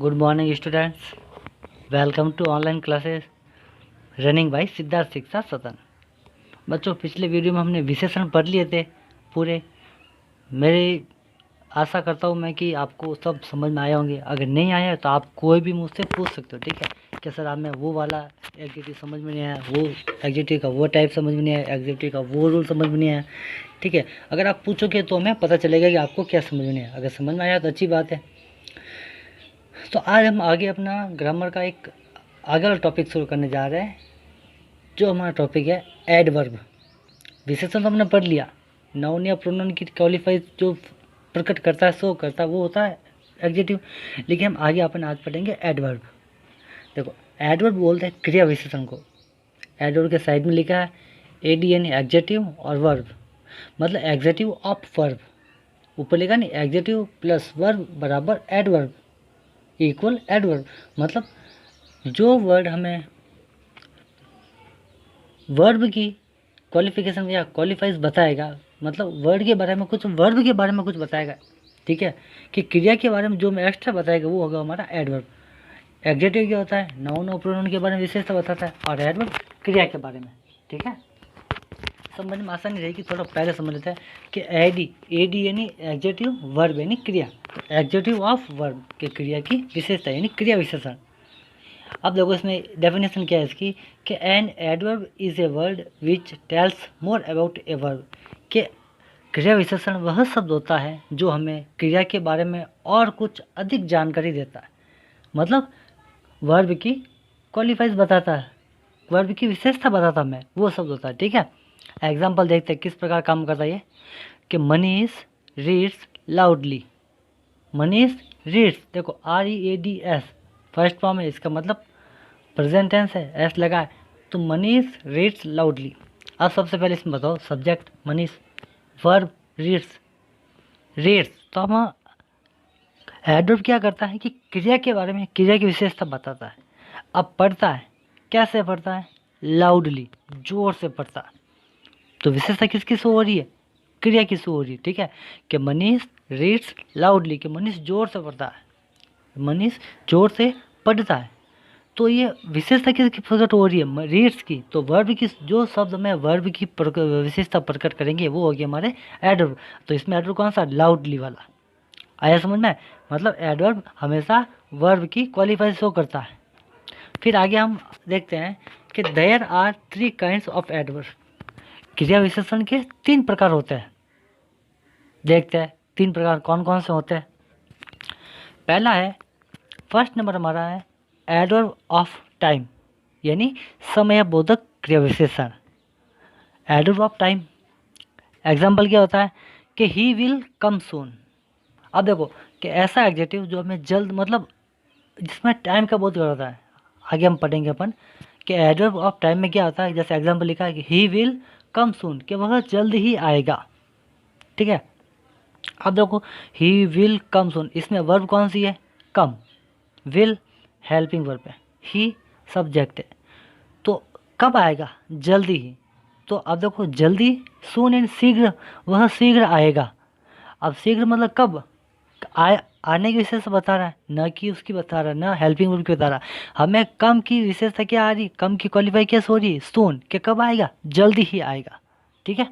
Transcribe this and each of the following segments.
Good morning students, welcome to online classes running by Siddharth Shiksha Sadan. बच्चों, पिछले video में हमने विशेषण पढ़ लिए थे पूरे। मेरी आशा करता हूँ मैं कि आपको सब समझ में आए होंगे। अगर नहीं आया तो आप कोई भी मुझसे पूछ सकते हो, ठीक है। कि सर हमें वो वाला एग्जेक्टिव समझ में नहीं आया, वो एग्जेक्टिव का वो टाइप समझ में नहीं आया, एग्जेक्टिव का वो रूल समझ में नहीं आया, ठीक है। अगर आप पूछोगे तो हमें पता चलेगा कि आपको क्या समझ में नहीं आया। अगर समझ में आया तो अच्छी बात है। तो आज हम आगे अपना ग्रामर का एक आगे वाला टॉपिक शुरू करने जा रहे हैं, जो हमारा टॉपिक है एडवर्ब। विशेषण तो हमने पढ़ लिया, नाउन या प्रोनाउन की क्वालिफाई जो प्रकट करता है, शो करता है, वो होता है एडजेक्टिव। लेकिन हम आगे अपन आज पढ़ेंगे एडवर्ब। देखो, एडवर्ब बोलते हैं क्रिया विशेषण को। एडवर्ब के साइड में लिखा है एडी यानी एडजेक्टिव और वर्ब, मतलब एडजेक्टिव ऑफ वर्ब। ऊपर लिखा नहीं, एडजेक्टिव प्लस वर्ब बराबर एडवर्ब इक्वल एडवर्ब। मतलब जो वर्ड हमें वर्ब की क्वालिफिकेशन या क्वालिफाइज बताएगा, मतलब वर्ड के बारे में कुछ, वर्ब के बारे में कुछ बताएगा, ठीक है, कि क्रिया के बारे में जो मैं एक्स्ट्रा बताएगा वो होगा हमारा एडवर्ब। एडजेक्टिव क्या होता है, नाउन और प्रोनाउन के बारे में विशेषता बताता है, और एडवर्ब क्रिया के बारे में, ठीक है। समझ में आसानी रहेगी, थोड़ा पहले समझ लेते हैं कि एडी यानी एडजेक्टिव, वर्ब यानी क्रिया। एडजेक्टिव ऑफ वर्ब के क्रिया की विशेषता यानी क्रिया विशेषण। अब देखो इसमें डेफिनेशन क्या है इसकी, कि an adverb is a word which tells more about a verb. कि क्रिया विशेषण वह शब्द होता है जो हमें क्रिया के बारे में और कुछ अधिक जानकारी देता है, मतलब वर्ब की क्वालिफाइज बताता है, वर्ब की विशेषता बताता है, वो शब्द होता है, ठीक है। एग्जाम्पल देखते हैं किस प्रकार काम करता है ये, कि Manish reads loudly. Manish reads, देखो READS फर्स्ट फॉर्म है, इसका मतलब प्रेजेंट टेंस है, एस लगा है, तो मनीष रीड्स लाउडली। अब सबसे पहले इसमें बताओ, सब्जेक्ट मनीष, वर्ब रीड्स, तो हम एडवर्ब क्या करता है कि क्रिया के बारे में, क्रिया की विशेषता बताता है। अब पढ़ता है, कैसे पढ़ता है, लाउडली, जोर से पढ़ता है। तो विशेषता किसकी शो हो रही है, क्रिया की शो हो रही है, ठीक है। कि मनीष रीड्स लाउडली, कि मनीष जोर से पढ़ता है, मनीष जोर से पढ़ता है। तो ये विशेषता किसकी प्रकट हो रही है, रीड्स की। तो वर्ब की, जो शब्द में वर्ब की विशेषता प्रकट करेंगे वो होगी हमारे एडवर्ब। तो इसमें एडवर्ब कौन सा, लाउडली वाला। आया समझ में, मतलब एडवर्ब हमेशा वर्ब की क्वालिफाई शो करता है। फिर आगे हम देखते हैं कि there are 3 kinds of adverb. क्रिया विशेषण के 3 प्रकार होते हैं। देखते हैं 3 प्रकार कौन कौन से होते हैं। पहला है, फर्स्ट नंबर हमारा है एडवर्ब ऑफ टाइम, यानी समय बोधक क्रिया विशेषण। एडवर्ब ऑफ टाइम एग्जाम्पल क्या होता है, कि ही विल कम सून। अब देखो कि ऐसा एडजेक्टिव जो हमें जल्द, मतलब जिसमें टाइम का बहुत होता है, आगे हम पढ़ेंगे अपन कि एडवर्ब ऑफ टाइम में क्या होता है। जैसे एग्जाम्पल लिखा है कि ही विल कम सून, कि वह जल्द ही आएगा, ठीक है। अब देखो ही विल कम सून, इसमें वर्ब कौन सी है, कम, विल हेल्पिंग वर्ब है, ही सब्जेक्ट है, तो कब आएगा, जल्दी ही। तो अब देखो जल्दी, सून एंड शीघ्र, वह शीघ्र आएगा। अब शीघ्र मतलब कब, आने की विशेषता बता रहा है, न कि उसकी बता रहा है, न हेल्पिंग वर्ब की बता रहा है। हमें कम की विशेषता क्या आ रही, कम की क्वालिफाई क्या हो रही है, सून, कि कब आएगा, जल्दी ही आएगा, ठीक है।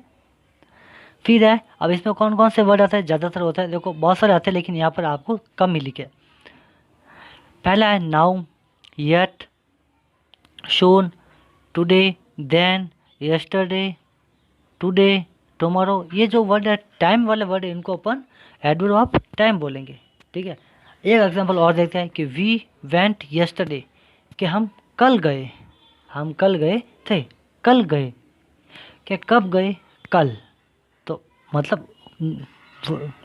फिर है, अब इसमें कौन कौन से वर्ड आते हैं, ज़्यादातर होता है, देखो बहुत सारे आते हैं, लेकिन यहाँ पर आपको कम ही लिखे। पहला है now, yet, shown, today, then, yesterday, today, tomorrow. ये जो वर्ड है, टाइम वाले वर्ड है, इनको अपन एडवर्ब ऑफ टाइम बोलेंगे, ठीक है। एक एग्जांपल और देखते हैं कि वी वेंट यस्टरडे, कि हम कल गए, हम कल गए थे, कल गए, कि कब गए, कल। तो मतलब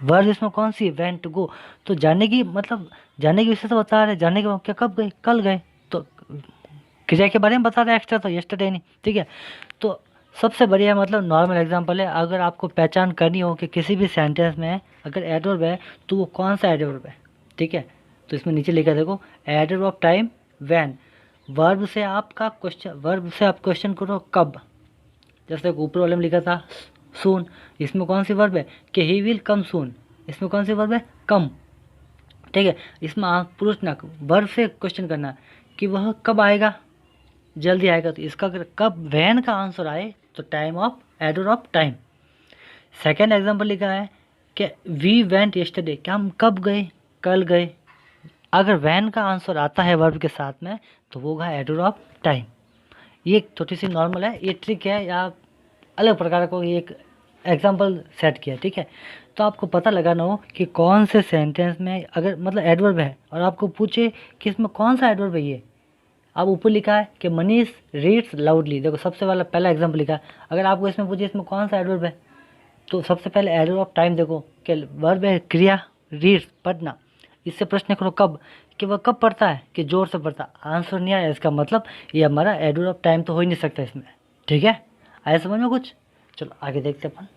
वर्ड इसमें कौन सी है, वेंट, गो। तो जाने की, मतलब जाने की विशेषता बता रहे, जाने के क्या, कब गए, कल गए। तो क्रिया के बारे में बता रहे एक्स्ट्रा, तो यस्टरडे नहीं, ठीक है। तो सबसे बढ़िया, मतलब नॉर्मल एग्जांपल है, अगर आपको पहचान करनी हो कि किसी भी सेंटेंस में अगर एडवर्ब है तो वो कौन सा एडवर्ब है, ठीक है। तो इसमें नीचे लिखा देखो, adverb of time when. Verb से आपका क्वेश्चन, वर्ब से आप क्वेश्चन करो कब, जैसे ऊपर वाले में लिखा था सून, इसमें कौन सी वर्ब है, कि ही विल कम सून, इसमें कौन सी वर्ब है, कम। ठीक है। इसमें आप पूछना, वर्ब से क्वेश्चन करना कि वह कब आएगा, जल्दी आएगा, तो इसका अगर कब वैन का आंसर आए तो time of, adder of time. Second example लिखा है कि वी वेंट यस्टरडे, क्या हम कब गए, कल गए। अगर वैन का आंसर आता है वर्ब के साथ में तो वो होगा एडर ऑफ टाइम। ये एक छोटी सी नॉर्मल है, ये ट्रिक है, या अलग प्रकार को एक एग्जाम्पल सेट किया, ठीक है। तो आपको पता लगाना हो कि कौन से सेंटेंस में अगर मतलब एडवर्ब है और आपको पूछे कि इसमें कौन सा एडवर्ब है, ये अब ऊपर लिखा है कि मनीष रीड्स लाउडली। देखो सबसे वाला पहला एग्जाम्पल लिखा है, अगर आपको इसमें पूछे इसमें कौन सा एडवर्ब है, तो सबसे पहले एडर ऑफ टाइम देखो कि वर्ब है क्रिया, रीड्स पढ़ना, इससे प्रश्न करो कब, कि वह कब पढ़ता है, कि जोर से पढ़ता। आंसर नहीं आया, इसका मतलब ये हमारा एडर ऑफ टाइम तो हो ही नहीं सकता इसमें, ठीक है। आया समझ में कुछ? चलो आगे देखते अपन।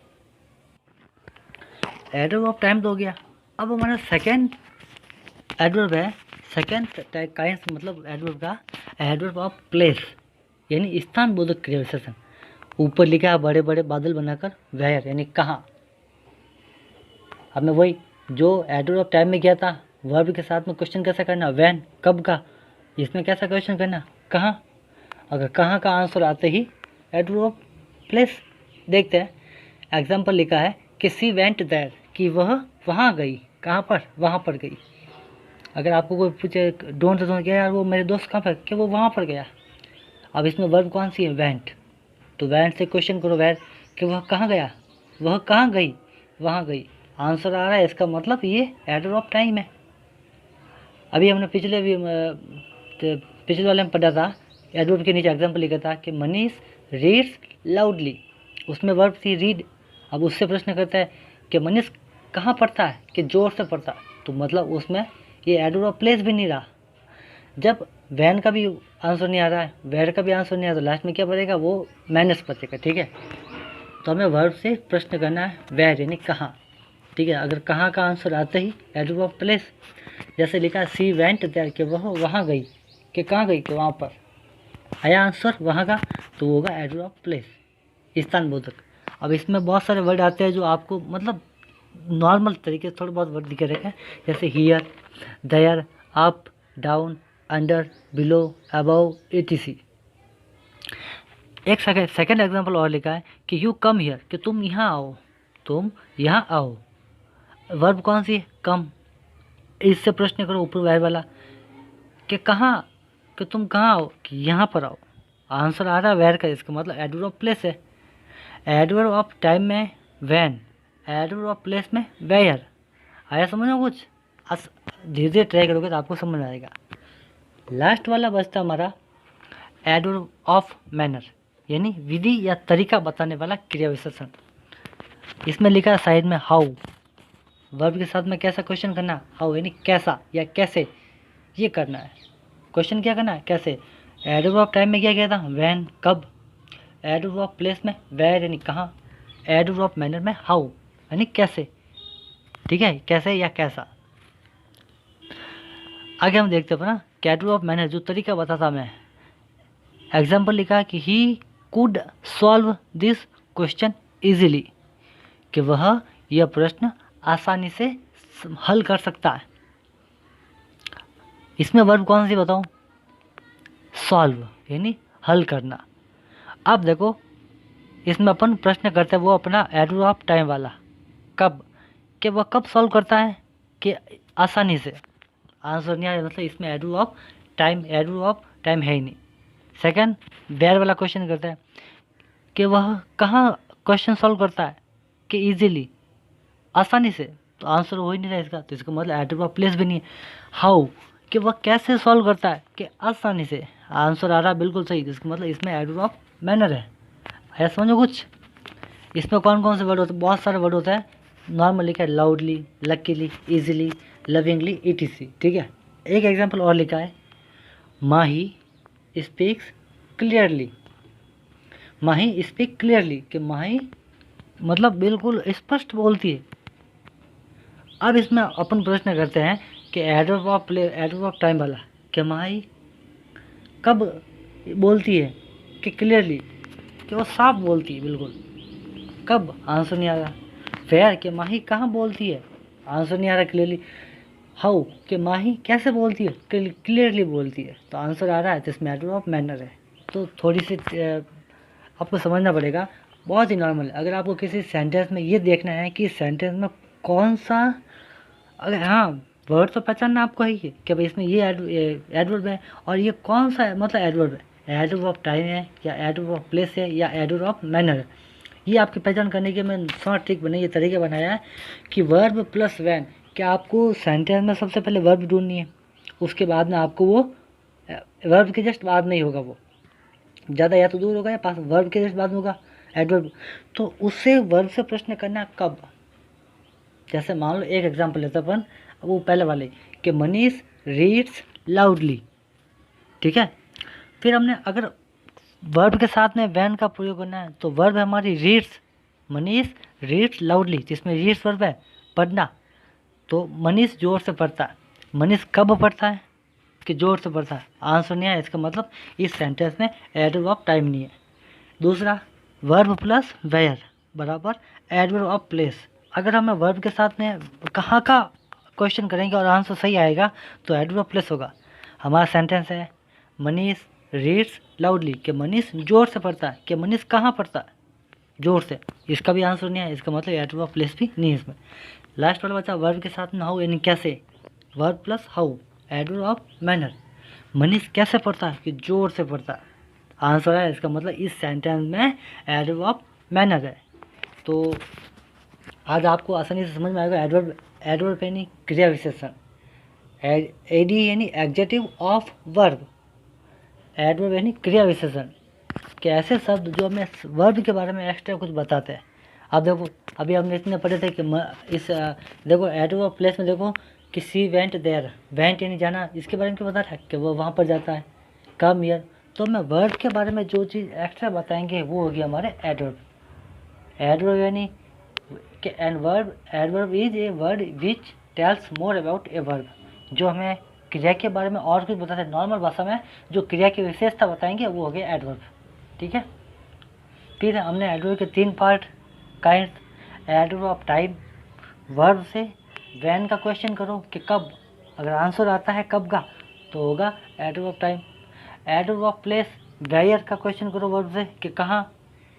एडर ऑफ टाइम तो हो गया। अब हमारा सेकेंड एडवर्ब है, सेकेंड काइंड मतलब एडवर्ब का एडवर्ब ऑफ प्लेस, यानी स्थान बोधक क्रिया विशेषण। ऊपर लिखा है बड़े बड़े बादल बनाकर, वेयर यानी कहाँ। अब मैं वही जो एडवर्ब ऑफ टाइम में किया था, वर्ब के साथ में क्वेश्चन कैसा करना, व्हेन कब का, इसमें कैसा क्वेश्चन करना, कहाँ। अगर कहाँ का आंसर आते ही एडवर्ब ऑफ प्लेस। देखते हैं एग्जाम्पल लिखा है कि सी वेंट देयर, कि वह वहाँ गई, कहाँ पर, वहाँ पर गई। अगर आपको कोई पूछे डोंट तो क्या यार वो मेरे दोस्त कहाँ पर, कि वो वहाँ पर गया। अब इसमें वर्ब कौन सी है, वेंट, तो वेंट से क्वेश्चन करो वेयर, कि वह कहाँ गया, वह कहाँ गई, वहाँ गई। आंसर आ रहा है, इसका मतलब ये एडर ऑफ टाइम है। अभी हमने पिछले वाले में पढ़ा था, एडवर्ब के नीचे एग्जाम्पल लिखा था कि मनीष रीड्स लाउडली, उसमें वर्ब थी रीड। अब उससे प्रश्न करता है कि मनीष कहाँ पढ़ता है, कि जोर से पढ़ता, तो मतलब उसमें ये एडर ऑफ प्लेस भी नहीं रहा। जब वैन का भी आंसर नहीं आ रहा है, वेयर का भी आंसर नहीं आ रहा, तो लास्ट में क्या बचेगा, वो माइनस बचेगा, ठीक है। तो हमें वर्ब से प्रश्न करना है वेयर यानी कहाँ, ठीक है। अगर कहाँ का आंसर आते ही एडवर्ब ऑफ प्लेस, जैसे लिखा है सी वेंट देयर, कि वह वहाँ गई, कि कहाँ गई, कि वहाँ पर। आया आंसर वहाँ का, तो होगा एडवर्ब ऑफ प्लेस, स्थान बोधक। अब इसमें बहुत सारे वर्ड आते हैं जो आपको मतलब नॉर्मल तरीके से थोड़े बहुत वर्ड दिखे रखे हैं, जैसे here, there, up, down, under, below, above, ETC. एक सेकेंड एग्जाम्पल और लिखा है कि यू कम हियर, कि तुम यहाँ आओ, तुम यहाँ आओ। वर्ब कौन सी है, कम। इससे प्रश्न करो ऊपर वाले वाला कि कहाँ, कि तुम कहाँ आओ, कि यहाँ पर आओ। आंसर आ रहा है वेयर का, इसका मतलब एडवर्ब ऑफ प्लेस है। एडवर्ब ऑफ टाइम में व्हेन, एडवर्ब ऑफ प्लेस में वेयर। आया समझ में कुछ? धीरे धीरे ट्राई करोगे तो आपको समझ आएगा। लास्ट वाला बचता हमारा एडवर्ब ऑफ मैनर, यानी विधि या तरीका बताने वाला क्रिया विशेषण। इसमें लिखा है साइड में हाउ, वर्ब के साथ में कैसा क्वेश्चन करना, हाउ यानी कैसा या कैसे, ये करना है। क्वेश्चन क्या करना है, कैसे। एडवर्ब ऑफ टाइम में क्या किया था, व्हेन कब। एडवर्ब ऑफ प्लेस में वेयर यानी कहाँ। एडवर्ब ऑफ मैनर में हाउ यानी कैसे, ठीक है, कैसे या कैसा। आगे हम देखते हैं ना कि एडवर्ब ऑफ मैनर जो तरीका बताता मैं, एग्जाम्पल लिखा कि he could solve this question easily, कि वह यह प्रश्न आसानी से हल कर सकता है। इसमें वर्ब कौन सी बताऊं, सॉल्व यानी हल करना। अब देखो इसमें अपन प्रश्न करते हैं वो अपना एडवर्ब ऑफ टाइम वाला, कब, कि वह कब सॉल्व करता है, कि आसानी से। आंसर नहीं आया, मतलब इसमें एडवर्ब ऑफ टाइम है ही नहीं। सेकंड वेयर वाला क्वेश्चन करता है कि वह कहाँ क्वेश्चन सॉल्व करता है, कि इजीली आसानी से, तो आंसर हो ही नहीं रहा इसका, तो इसका मतलब एडवर्ब ऑफ प्लेस भी नहीं है। हाउ, कि वह कैसे सॉल्व करता है, कि आसानी से। आंसर आ रहा है बिल्कुल सही, जिसका मतलब इसमें एडवर्ब ऑफ मैनर है। आया समझो कुछ? इसमें कौन कौन से वर्ड होते हैं, बहुत सारे वर्ड होते हैं। नॉर्मल लिखा है loudly, luckily, easily, lovingly, etc, ठीक है। एक एग्जांपल और लिखा है माही स्पीक्स क्लियरली, माही स्पीक क्लियरली, कि माही मतलब बिल्कुल स्पष्ट बोलती है। अब इसमें अपन प्रश्न करते हैं कि एडवर्ब ऑफ टाइम वाला, कि माही कब बोलती है, कि क्लियरली, कि वो साफ बोलती है बिल्कुल। कब, आंसर नहीं आ रहा। फेयर, कि माही कहाँ बोलती है, आंसर नहीं आ रहा क्लियरली। हाउ कि माही कैसे बोलती है, क्लियरली बोलती है, तो आंसर आ रहा है, तो इसमें एडवर्ब ऑफ मैनर है। तो थोड़ी सी आपको समझना पड़ेगा, बहुत ही नॉर्मल। अगर आपको किसी सेंटेंस में ये देखना है कि सेंटेंस में कौन सा, अगर हाँ वर्ड तो पहचानना आपको है कि भाई इसमें ये एडवर्ब है और ये कौन सा है, मतलब एडवर्ब है, एडवर्ब ऑफ टाइम है या एडवर्ब ऑफ प्लेस है या एडवर्ब ऑफ मैनर है। ये आपकी पहचान करने के मैं स्मार्ट ट्रिक बनाई, ये तरीके बनाया है कि वर्ब प्लस वैन, कि आपको सेंटेंस में सबसे पहले वर्ब ढूंढनी है, उसके बाद में आपको वो वर्ब के जस्ट बाद में ही होगा, वो ज़्यादा या तो दूर होगा या पास, वर्ब के जस्ट बाद में होगा एडवर्ब। तो उससे वर्ब से प्रश्न करना है कब। जैसे मान लो एक एग्जांपल लेते अपन, वो पहले वाले कि मनीष रीड्स लाउडली, ठीक है। फिर हमने अगर वर्ब के साथ में वैन का प्रयोग करना है, तो वर्ब है हमारी रीड्स, मनीष रीड्स लाउडली, जिसमें रीड्स वर्ब है पढ़ना, तो मनीष जोर से पढ़ता है। मनीष कब पढ़ता है, कि जोर से पढ़ता है, आंसर नहीं है, इसका मतलब इस सेंटेंस में एडवर्ब ऑफ टाइम नहीं है। दूसरा, वर्ब प्लस वेयर बराबर एडवर्ब ऑफ प्लेस। अगर हमें वर्ब के साथ में कहाँ का क्वेश्चन करेंगे और आंसर सही आएगा, तो एडवर्ब ऑफ प्लेस होगा। हमारा सेंटेंस है मनीष रीड्स लाउडली, कि मनीष जोर से पढ़ता है, कि मनीष कहाँ पढ़ता है, जोर से, इसका भी आंसर नहीं है, इसका मतलब एडवर्ब ऑफ प्लेस भी नहीं है इसमें। लास्ट वाला बचा वर्ब के साथ में हाउ, यानी कैसे, verb plus how adverb of manner. Manish कैसे पढ़ता है, कि जोर से पढ़ता है, आंसर है, इसका मतलब इस सेंटेंस में एडवर्ब ऑफ मैनर है। तो आज आपको आसानी से समझ में आएगा एडवर्ब, एडवर्ब यानी क्रिया विशेषण, एडी यानी एडजेक्टिव ऑफ वर्ब, एडवर्ब यानी क्रिया विशेषण, कि ऐसे शब्द जो हमें वर्ब के बारे में एक्स्ट्रा कुछ बताते हैं। अब देखो, अभी हमने इतने पढ़े थे कि इस देखो एडवर्ब ऑफ प्लेस में देखो कि सी वेंट देयर, वेंट यानी जाना, इसके बारे में क्या बता रहा है कि वो वहाँ पर जाता है, कम हियर। तो हमें वर्ब के बारे में जो चीज़ एक्स्ट्रा बताएंगे वो होगी हमारे एडवर्ब। एडवर्ब यानी कि an verb, adverb is a word which tells more about a verb, जो हमें क्रिया के बारे में और कुछ बताते हैं, नॉर्मल भाषा में जो क्रिया की विशेषता बताएंगे वो हो गया एडवर्ब, ठीक है। फिर हमने एडवर्ब के 3 part kind, adverb of time, verb से वैन का क्वेश्चन करो कि कब, अगर आंसर आता है कब का तो होगा adverb of time. Adverb of place, where का क्वेश्चन करो वर्ब से कि कहाँ,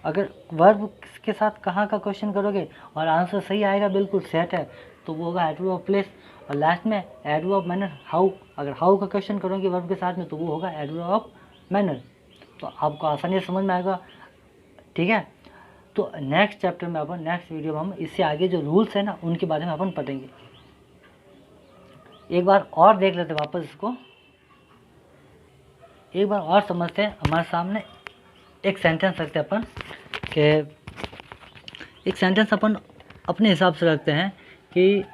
अगर वर्ब के साथ कहाँ का क्वेश्चन करोगे और आंसर सही आएगा, बिल्कुल सेट है, तो वो होगा एडवर्ब ऑफ प्लेस। और लास्ट में एडवर्ब ऑफ मैनर, हाउ, अगर हाउ का क्वेश्चन करोगे वर्ब के साथ में तो वो होगा एडवर्ब ऑफ मैनर। तो आपको आसानी से समझ में आएगा, ठीक है। तो नेक्स्ट चैप्टर में अपन, नेक्स्ट वीडियो में हम इससे आगे जो रूल्स है ना उनके बारे में अपन पढ़ेंगे। एक बार और देख लेते वापस इसको, एक बार और समझते हैं। हमारे सामने एक सेंटेंस रखते हैं अपन, कि एक सेंटेंस अपन अपने हिसाब से रखते हैं कि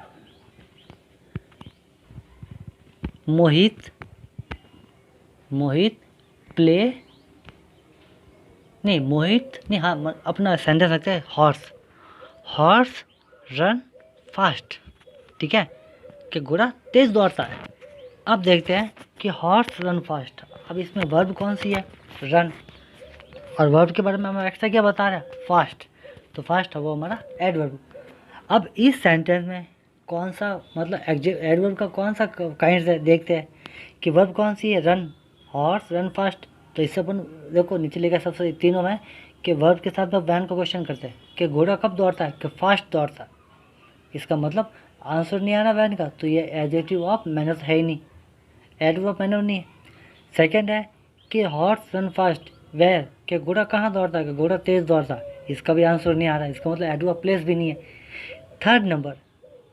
मोहित प्ले, नहीं मोहित नहीं, हाँ अपना सेंटेंस रखते हैं हॉर्स रन फास्ट, ठीक है, कि घोड़ा तेज दौड़ता है। अब देखते हैं कि हॉर्स रन फास्ट, अब इसमें वर्ब कौन सी है, रन, और वर्ब के बारे में हमें एक्स्ट्रा क्या बता रहा है, फास्ट, तो फास्ट है वो हमारा एडवर्ब। अब इस सेंटेंस में कौन सा, मतलब एडवर्ब का कौन सा काइंड देखते हैं कि वर्ब कौन सी है, रन, हॉर्स रन फास्ट। तो इससे अपन देखो नीचे लिखा सबसे तीनों में कि वर्ब के साथ में वैन का क्वेश्चन करते हैं कि घोड़ा कब दौड़ता है, कि फास्ट दौड़ता है, इसका मतलब आंसर नहीं आ रहा वैन का, तो ये एडजेक्टिव ऑफ मैनर है ही नहीं, एडवर्ब ऑफ मैनर नहीं है। सेकेंड है कि हॉर्स रन फास्ट, वेयर, कि घोड़ा कहाँ दौड़ता है, कि घोड़ा तेज़ दौड़ता है, इसका भी आंसर नहीं आ रहा है, इसका मतलब एडवर्ब ऑफ प्लेस भी नहीं है। थर्ड नंबर,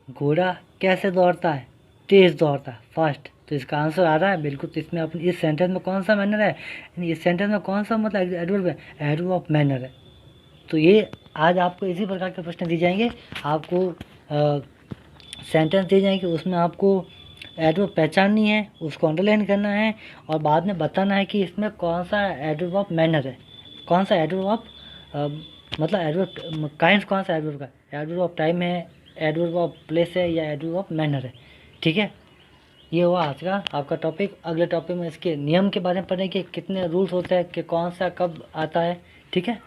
घोड़ा कैसे दौड़ता है, तेज़ दौड़ता है, फास्ट, तो इसका आंसर आ रहा है बिल्कुल। तो इसमें अपनी इस सेंटेंस में कौन सा मैनर है, यानी इस सेंटेंस में कौन सा मतलब एडवर्ब है, एडवर्ब ऑफ मैनर है। तो ये आज आपको इसी प्रकार के प्रश्न दिए जाएंगे, आपको सेंटेंस दिए जाएंगे, उसमें आपको एडवर्ब पहचाननी है, उसको अंडरलाइन करना है और बाद में बताना है कि इसमें कौन सा एडवर्ब ऑफ मैनर है, कौन सा एडवर्ब ऑफ मतलब एडवर्ब काइंड कौन सा एडवर्ब का, एडवर्ब ऑफ टाइम है, एडवर्ब ऑफ प्लेस है या एडवर्ब ऑफ मैनर है, ठीक है। ये हुआ आज का आपका टॉपिक। अगले टॉपिक में इसके नियम के बारे में पढ़ेंगे, कितने रूल्स होते हैं, कि कौन सा कब आता है, ठीक है।